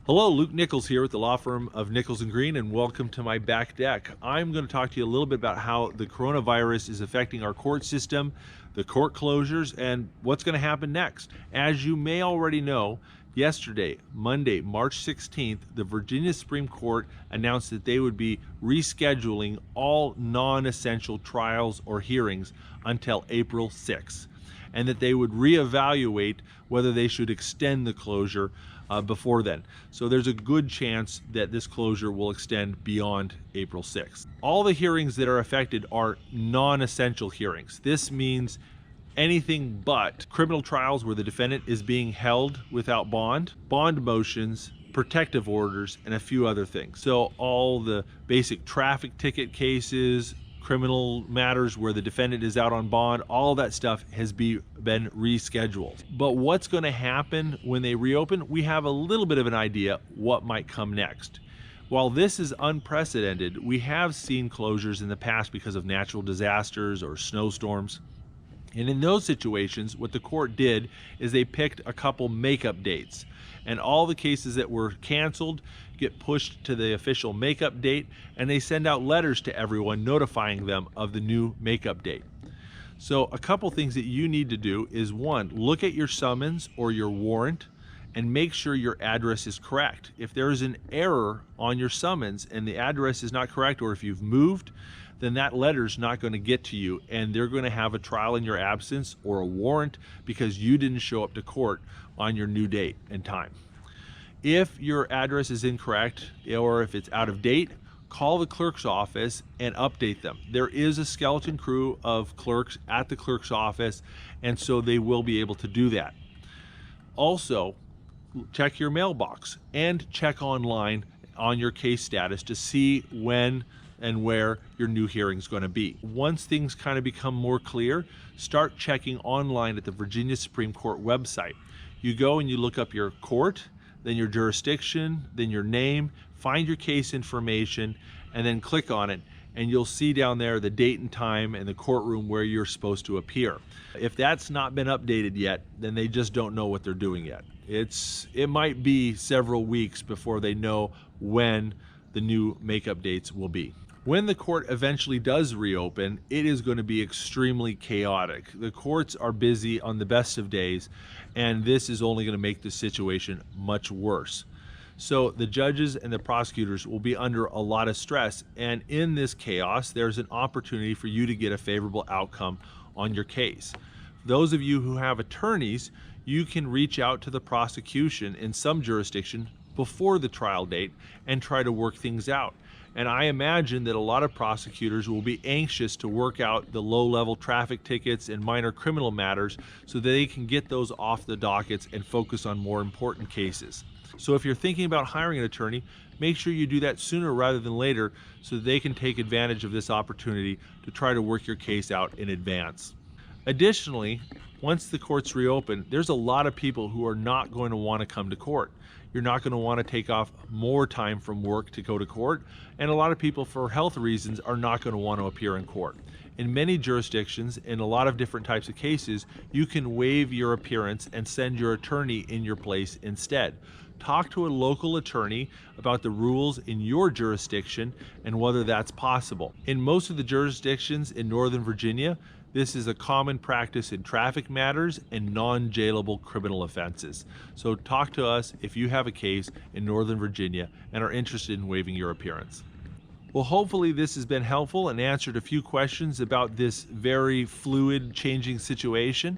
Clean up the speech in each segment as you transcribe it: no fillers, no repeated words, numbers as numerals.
Hello, Luke Nichols here with the law firm of Nichols and Green, and welcome to my back deck. I'm going to talk to you a little bit about how the coronavirus is affecting our court system, the court closures, and what's going to happen next. As you may already know, yesterday, Monday, March 16th, the Virginia Supreme Court announced that they would be rescheduling all non-essential trials or hearings until April 6th, and that they would reevaluate whether they should extend the closure before then. So there's a good chance that this closure will extend beyond April 6th. All the hearings that are affected are non-essential hearings. This means anything but criminal trials where the defendant is being held without bond, bond motions, protective orders, and a few other things. So all the basic traffic ticket cases, criminal matters where the defendant is out on bond, all that stuff has been rescheduled. But what's going to happen when they reopen? We have a little bit of an idea what might come next. While this is unprecedented, we have seen closures in the past because of natural disasters or snowstorms. And in those situations, what the court did is they picked a couple makeup dates. And all the cases that were canceled get pushed to the official makeup date, and they send out letters to everyone notifying them of the new makeup date. So a couple things that you need to do is, one, look at your summons or your warrant and make sure your address is correct. If there is an error on your summons and the address is not correct, or if you've moved, then that letter's not going to get to you, and they're going to have a trial in your absence or a warrant because you didn't show up to court on your new date and time. If your address is incorrect or if it's out of date, call the clerk's office and update them. There is a skeleton crew of clerks at the clerk's office, and so they will be able to do that. Also, check your mailbox and check online on your case status to see when and where your new hearing is going to be. Once things kind of become more clear, start checking online at the Virginia Supreme Court website. You go and you look up your court, then your jurisdiction, then your name, find your case information, and then click on it, and you'll see down there the date and time and the courtroom where you're supposed to appear. If that's not been updated yet, then they just don't know what they're doing yet. It might be several weeks before they know when the new makeup dates will be. When the court eventually does reopen, it is going to be extremely chaotic. The courts are busy on the best of days, and this is only going to make the situation much worse. So the judges and the prosecutors will be under a lot of stress, and in this chaos, there's an opportunity for you to get a favorable outcome on your case. Those of you who have attorneys, you can reach out to the prosecution in some jurisdiction before the trial date and try to work things out. And I imagine that a lot of prosecutors will be anxious to work out the low-level traffic tickets and minor criminal matters so that they can get those off the dockets and focus on more important cases. So if you're thinking about hiring an attorney, make sure you do that sooner rather than later so that they can take advantage of this opportunity to try to work your case out in advance. Additionally, once the courts reopen, there's a lot of people who are not going to want to come to court. You're not going to want to take off more time from work to go to court, and a lot of people, for health reasons, are not going to want to appear in court. In many jurisdictions, in a lot of different types of cases, you can waive your appearance and send your attorney in your place instead. Talk to a local attorney about the rules in your jurisdiction and whether that's possible. In most of the jurisdictions in Northern Virginia, this is a common practice in traffic matters and non-jailable criminal offenses. So talk to us if you have a case in Northern Virginia and are interested in waiving your appearance. Well, hopefully this has been helpful and answered a few questions about this very fluid, changing situation.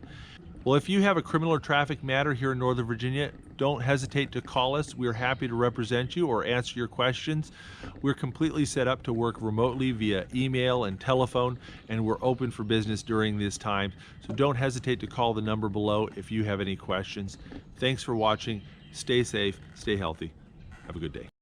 Well, if you have a criminal or traffic matter here in Northern Virginia, don't hesitate to call us. We're happy to represent you or answer your questions. We're completely set up to work remotely via email and telephone, and we're open for business during this time. So don't hesitate to call the number below if you have any questions. Thanks for watching. Stay safe, stay healthy. Have a good day.